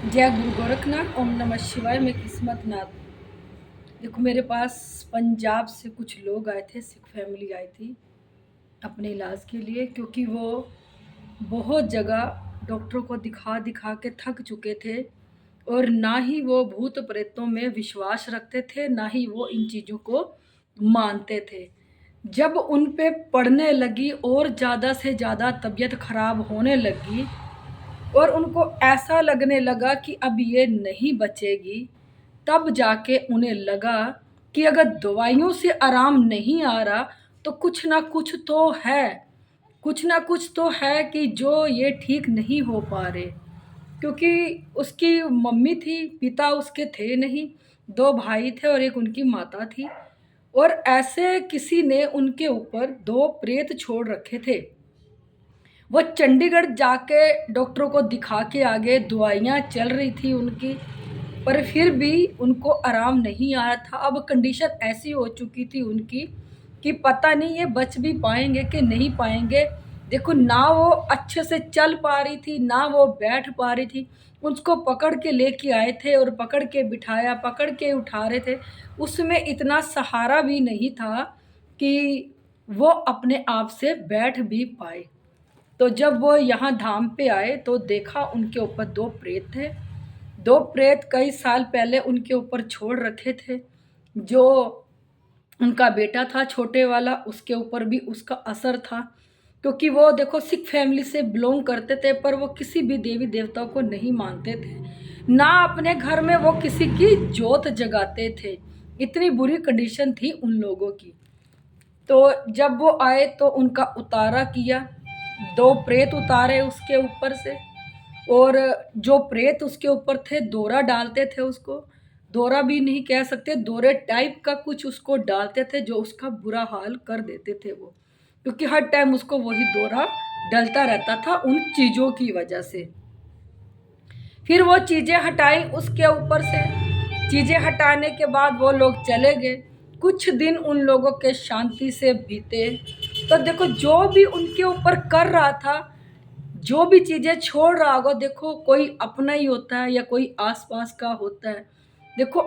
जय गुरु गोरखनाथ। ओम नमः शिवाय। मैं किस्मत नाथ। देखो, मेरे पास पंजाब से कुछ लोग आए थे, सिख फैमिली आई थी अपने इलाज के लिए, क्योंकि वो बहुत जगह डॉक्टरों को दिखा दिखा के थक चुके थे और ना ही वो भूत प्रेतों में विश्वास रखते थे, ना ही वो इन चीज़ों को मानते थे। जब उन पे पड़ने लगी और ज़्यादा से ज़्यादा तबीयत खराब होने लगी और उनको ऐसा लगने लगा कि अब ये नहीं बचेगी, तब जाके उन्हें लगा कि अगर दवाइयों से आराम नहीं आ रहा तो कुछ ना कुछ तो है, कुछ ना कुछ तो है कि जो ये ठीक नहीं हो पा रहे। क्योंकि उसकी मम्मी थी, पिता उसके थे नहीं, 2 भाई थे और एक उनकी माता थी। और ऐसे किसी ने उनके ऊपर 2 प्रेत छोड़ रखे थे। वो चंडीगढ़ जाके डॉक्टरों को दिखा के आ गए, दवाइयाँ चल रही थी उनकी, पर फिर भी उनको आराम नहीं आ रहा था। अब कंडीशन ऐसी हो चुकी थी उनकी कि पता नहीं ये बच भी पाएँगे कि नहीं पाएँगे। देखो, ना वो अच्छे से चल पा रही थी, ना वो बैठ पा रही थी। उसको पकड़ के लेके आए थे और पकड़ के बिठाया, पकड़ के उठा रहे थे। उसमें इतना सहारा भी नहीं था कि वो अपने आप से बैठ भी पाए। तो जब वो यहाँ धाम पे आए तो देखा उनके ऊपर 2 प्रेत थे। 2 प्रेत कई साल पहले उनके ऊपर छोड़ रखे थे। जो उनका बेटा था छोटे वाला, उसके ऊपर भी उसका असर था, क्योंकि वो देखो सिख फैमिली से बिलोंग करते थे, पर वो किसी भी देवी देवताओं को नहीं मानते थे। ना अपने घर में वो किसी की जोत जगाते थे। इतनी बुरी कंडीशन थी उन लोगों की। तो जब वो आए तो उनका उतारा किया, 2 प्रेत उतारे उसके ऊपर से। और जो प्रेत उसके ऊपर थे, दोरा डालते थे उसको, दोरा भी नहीं कह सकते, दोरे टाइप का कुछ उसको डालते थे जो उसका बुरा हाल कर देते थे वो, क्योंकि हर टाइम उसको वही दोरा डलता रहता था उन चीज़ों की वजह से। फिर वो चीज़ें हटाई उसके ऊपर से। चीज़ें हटाने के बाद वो लोग चले गए। कुछ दिन उन लोगों के शांति से बीते। तो देखो, जो भी उनके ऊपर कर रहा था, जो भी चीज़ें छोड़ रहा होगा, देखो कोई अपना ही होता है या कोई आसपास का होता है। देखो,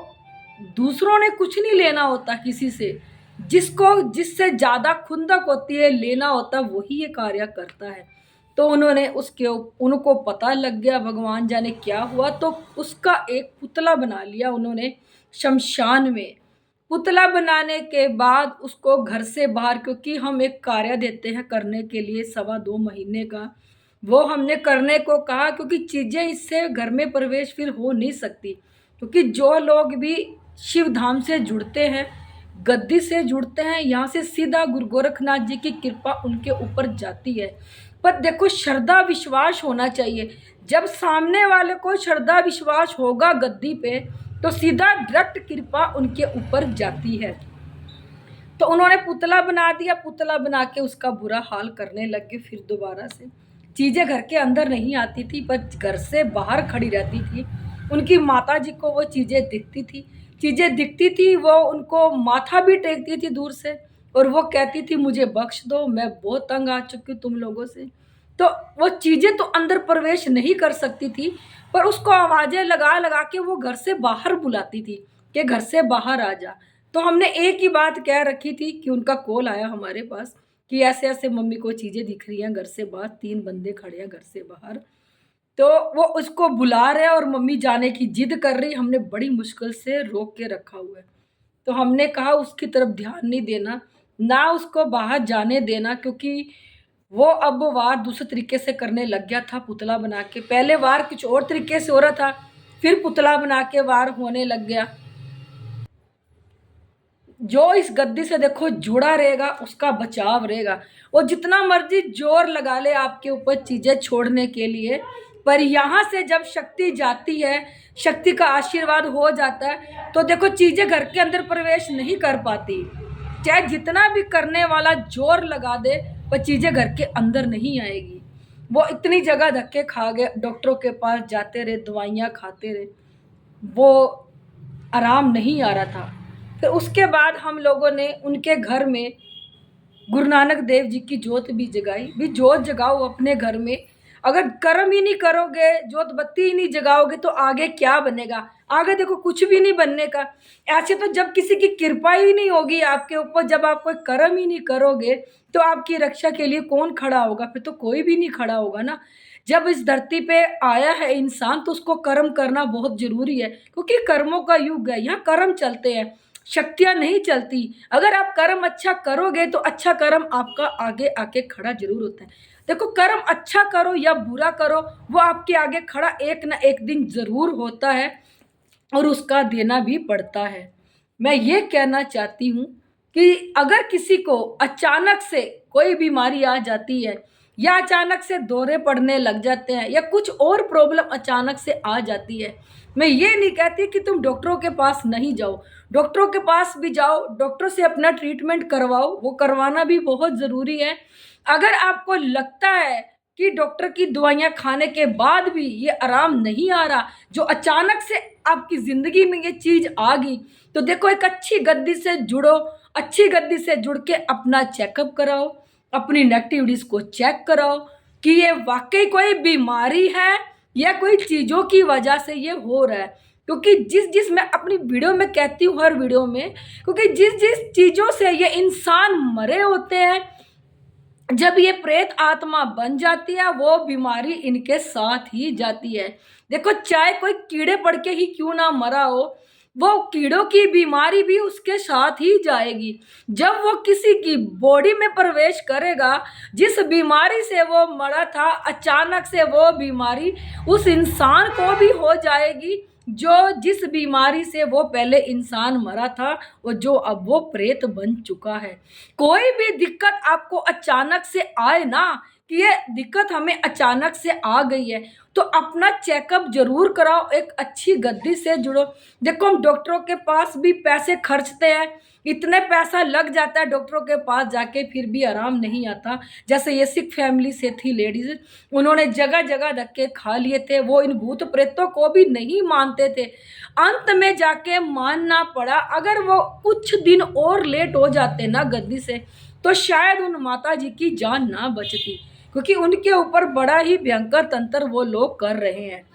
दूसरों ने कुछ नहीं लेना होता किसी से। जिसको जिससे ज़्यादा खुंदक होती है, लेना होता, वही ये कार्य करता है। तो उन्होंने उनको पता लग गया, भगवान जाने क्या हुआ, तो उसका एक पुतला बना लिया उन्होंने शमशान में। पुतला बनाने के बाद उसको घर से बाहर, क्योंकि हम एक कार्य देते हैं करने के लिए 2.25 महीने का, वो हमने करने को कहा, क्योंकि चीज़ें इससे घर में प्रवेश फिर हो नहीं सकती। क्योंकि जो लोग भी शिव धाम से जुड़ते हैं, गद्दी से जुड़ते हैं, यहाँ से सीधा गुरु गोरखनाथ जी की कृपा उनके ऊपर जाती है। पर देखो, श्रद्धा विश्वास होना चाहिए। जब सामने वाले को श्रद्धा विश्वास होगा गद्दी पे, तो सीधा डायरेक्ट कृपा उनके ऊपर जाती है। तो उन्होंने पुतला बना दिया, पुतला बना के उसका बुरा हाल करने लग गए। फिर दोबारा से चीज़ें घर के अंदर नहीं आती थी, पर घर से बाहर खड़ी रहती थी। उनकी माता जी को वो चीज़ें दिखती थी, चीज़ें दिखती थी, वो उनको माथा भी टेकती थी दूर से, और वो कहती थी मुझे बख्श दो, मैं बहुत तंग आ चुकी हूँ तुम लोगों से। तो वो चीज़ें तो अंदर प्रवेश नहीं कर सकती थी, पर उसको आवाज़ें लगा लगा के वो घर से बाहर बुलाती थी कि घर से बाहर आ जा। तो हमने एक ही बात कह रखी थी कि उनका कॉल आया हमारे पास कि ऐसे-ऐसे मम्मी को चीज़ें दिख रही हैं घर से बाहर, 3 बंदे खड़े हैं घर से बाहर। तो वो उसको बुला रहे हैं और मम्मी जाने की ज़िद कर रही, हमने बड़ी मुश्किल से रोक के रखा हुआ है। तो हमने कहा उसकी तरफ ध्यान नहीं देना, ना उसको बाहर जाने देना, क्योंकि वो अब वार दूसरे तरीके से करने लग गया था पुतला बना के। पहले वार कुछ और तरीके से हो रहा था, फिर पुतला बना के वार होने लग गया। जो इस गद्दी से देखो जुड़ा रहेगा उसका बचाव रहेगा। वो जितना मर्जी जोर लगा ले आपके ऊपर चीजें छोड़ने के लिए, पर यहाँ से जब शक्ति जाती है, शक्ति का आशीर्वाद हो जाता है, तो देखो चीजें घर के अंदर प्रवेश नहीं कर पाती। चाहे जितना भी करने वाला जोर लगा दे, पर चीजें घर के अंदर नहीं आएगी। वो इतनी जगह धक्के खा गए, डॉक्टरों के पास जाते रहे, दवाइयाँ खाते रहे, वो आराम नहीं आ रहा था। फिर उसके बाद हम लोगों ने उनके घर में गुरु नानक देव जी की जोत भी जगाई। भी जोत जगाओ अपने घर में, अगर कर्म ही नहीं करोगे, जोत बत्ती ही नहीं जगाओगे तो आगे क्या बनेगा? आगे देखो कुछ भी नहीं बनने का। ऐसे तो जब किसी की कृपा ही नहीं होगी आपके ऊपर, जब आप कोई कर्म ही नहीं करोगे तो आपकी रक्षा के लिए कौन खड़ा होगा? फिर तो कोई भी नहीं खड़ा होगा ना। जब इस धरती पे आया है इंसान तो उसको कर्म करना बहुत जरूरी है, क्योंकि कर्मों का युग है, यहाँ कर्म चलते हैं, शक्तियां नहीं चलती। अगर आप कर्म अच्छा करोगे तो अच्छा कर्म आपका आगे आके खड़ा जरूर होता है। देखो कर्म अच्छा करो या बुरा करो, वो आपके आगे खड़ा एक ना एक दिन जरूर होता है और उसका देना भी पड़ता है। मैं ये कहना चाहती हूँ कि अगर किसी को अचानक से कोई बीमारी आ जाती है, या अचानक से दौरे पड़ने लग जाते हैं, या कुछ और प्रॉब्लम अचानक से आ जाती है, मैं ये नहीं कहती कि तुम डॉक्टरों के पास नहीं जाओ, डॉक्टरों के पास भी जाओ, डॉक्टर से अपना ट्रीटमेंट करवाओ, वो करवाना भी बहुत ज़रूरी है। अगर आपको लगता है कि डॉक्टर की दवाइयाँ खाने के बाद भी ये आराम नहीं आ रहा, जो अचानक से आपकी ज़िंदगी में ये चीज़ आ गई, तो देखो एक अच्छी गद्दी से जुड़ो, अच्छी गद्दी से जुड़ के अपना चेकअप कराओ, अपनी नेगेटिविटीज को चेक कराओ कि ये वाकई कोई बीमारी है या कोई चीज़ों की वजह से ये हो रहा है। क्योंकि जिस जिस मैं अपनी वीडियो में कहती हूँ, हर वीडियो में, क्योंकि जिस जिस चीज़ों से ये इंसान मरे होते हैं, जब ये प्रेत आत्मा बन जाती है वो बीमारी इनके साथ ही जाती है। देखो चाहे कोई कीड़े पड़ के ही क्यों ना मरा हो, वो कीड़ों की बीमारी भी उसके साथ ही जाएगी। जब वो किसी की बॉडी में प्रवेश करेगा, जिस बीमारी से वो मरा था, अचानक से वो बीमारी उस इंसान को भी हो जाएगी, जो जिस बीमारी से वो पहले इंसान मरा था और जो अब वो प्रेत बन चुका है। कोई भी दिक्कत आपको अचानक से आए ना, कि ये दिक्कत हमें अचानक से आ गई है, तो अपना चेकअप जरूर कराओ, एक अच्छी गद्दी से जुड़ो। देखो हम डॉक्टरों के पास भी पैसे खर्चते हैं, इतने पैसा लग जाता है डॉक्टरों के पास जाके, फिर भी आराम नहीं आता। जैसे ये सिख फैमिली से थी लेडीज, उन्होंने जगह जगह धक्के खा लिए थे, वो इन भूत प्रेतों को भी नहीं मानते थे, अंत में जाके मानना पड़ा। अगर वो कुछ दिन और लेट हो जाते ना गद्दी से, तो शायद उन माता जी की जान ना बचती, क्योंकि उनके ऊपर बड़ा ही भयंकर तंत्र वो लोग कर रहे हैं।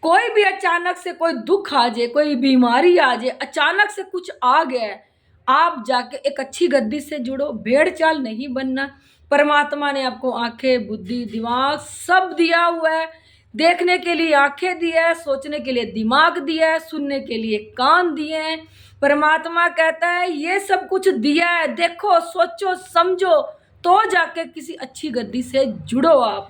कोई भी अचानक से कोई दुख आ जाए, कोई बीमारी आ जाए, अचानक से कुछ आ गया है, आप जाके एक अच्छी गद्दी से जुड़ो, भेड़ चाल नहीं बनना। परमात्मा ने आपको आंखें, बुद्धि, दिमाग सब दिया हुआ है। देखने के लिए आंखें दी है, सोचने के लिए दिमाग दिया है, सुनने के लिए कान दिए हैं। परमात्मा कहता है ये सब कुछ दिया है, देखो, सोचो, समझो, तो जाके किसी अच्छी गद्दी से जुड़ो आप,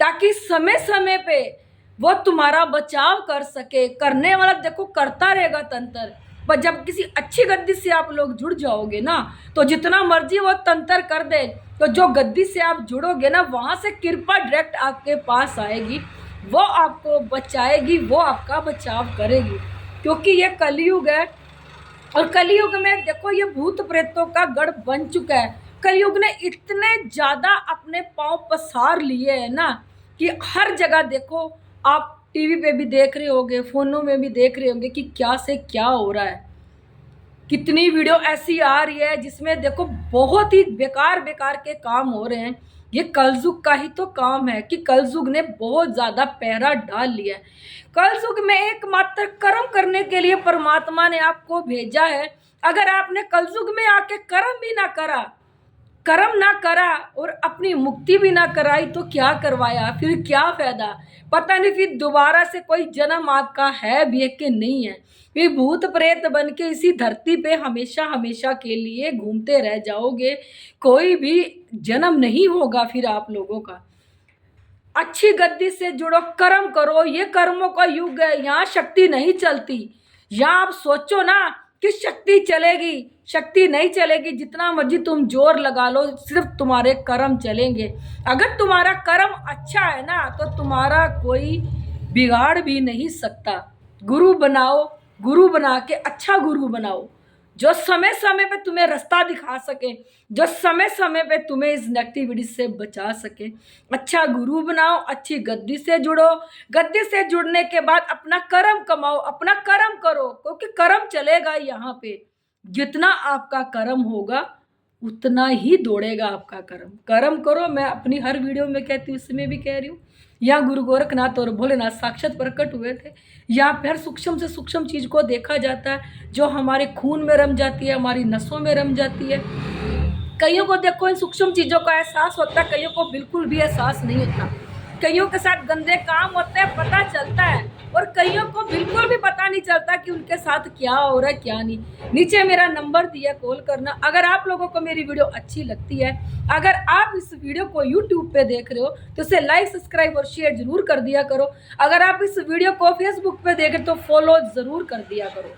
ताकि समय समय पे वो तुम्हारा बचाव कर सके। करने वाला देखो करता रहेगा तंत्र, पर जब किसी अच्छी गद्दी से आप लोग जुड़ जाओगे ना, तो जितना मर्जी वो तंत्र कर दे, तो जो गद्दी से आप जुड़ोगे ना, वहां से कृपा डायरेक्ट आपके पास आएगी, वो आपको बचाएगी, वो आपका बचाव करेगी। क्योंकि ये कलयुग है, और कलयुग में देखो ये भूत प्रेतों का गढ़ बन चुका है। कलयुग ने इतने ज्यादा अपने पांव पसार लिए हैं ना, कि हर जगह देखो, आप टीवी पे भी देख रहे होंगे, फोनों में भी देख रहे होंगे कि क्या से क्या हो रहा है। कितनी वीडियो ऐसी आ रही है जिसमें देखो बहुत ही बेकार बेकार के काम हो रहे हैं। ये कलयुग का ही तो काम है कि कलयुग ने बहुत ज्यादा पहरा डाल लिया है। कलयुग में एकमात्र कर्म करने के लिए परमात्मा ने आपको भेजा है। अगर आपने कलयुग में आके कर्म भी ना करा, कर्म ना करा और अपनी मुक्ति भी ना कराई, तो क्या करवाया, फिर क्या फायदा? पता नहीं फिर दोबारा से कोई जन्म आपका है भी कि नहीं है। फिर भूत प्रेत बन के इसी धरती पे हमेशा हमेशा के लिए घूमते रह जाओगे, कोई भी जन्म नहीं होगा फिर आप लोगों का। अच्छी गद्दी से जुड़ो, कर्म करो, ये कर्मों का युग है, यहाँ शक्ति नहीं चलती। यहाँ आप सोचो ना कि शक्ति चलेगी, शक्ति नहीं चलेगी, जितना मर्जी तुम जोर लगा लो, सिर्फ तुम्हारे कर्म चलेंगे। अगर तुम्हारा कर्म अच्छा है ना, तो तुम्हारा कोई बिगाड़ भी नहीं सकता। गुरु बनाओ, गुरु बना के अच्छा गुरु बनाओ, जो समय समय पे तुम्हें रास्ता दिखा सके, जो समय समय पे तुम्हें इस नेगेटिविटी से बचा सके। अच्छा गुरु बनाओ, अच्छी गद्दी से जुड़ो, गद्दी से जुड़ने के बाद अपना कर्म कमाओ, अपना कर्म करो, क्योंकि कर्म चलेगा यहाँ पे। जितना आपका कर्म होगा उतना ही दौड़ेगा आपका कर्म। कर्म करो, मैं अपनी हर वीडियो में कहती हूँ, इसमें भी कह रही हूँ। यहाँ गुरु गोरखनाथ और भोलेनाथ साक्षात प्रकट हुए थे। यहाँ पर हर सूक्ष्म से सूक्ष्म चीज को देखा जाता है, जो हमारे खून में रम जाती है, हमारी नसों में रम जाती है। कईयों को देखो इन सूक्ष्म चीजों का एहसास होता है, कईयों को बिल्कुल भी एहसास नहीं होता। कईयों के साथ गंदे काम होते हैं, पता चलता है, और कईयों को बिल्कुल भी पता नहीं चलता कि उनके साथ क्या हो रहा है क्या नहीं। नीचे मेरा नंबर दिया, कॉल करना। अगर आप लोगों को मेरी वीडियो अच्छी लगती है, अगर आप इस वीडियो को यूट्यूब पे देख रहे हो तो इसे लाइक, सब्सक्राइब और शेयर जरूर कर दिया करो। अगर आप इस वीडियो को फेसबुक पे देख रहे तो फॉलो जरूर कर दिया करो।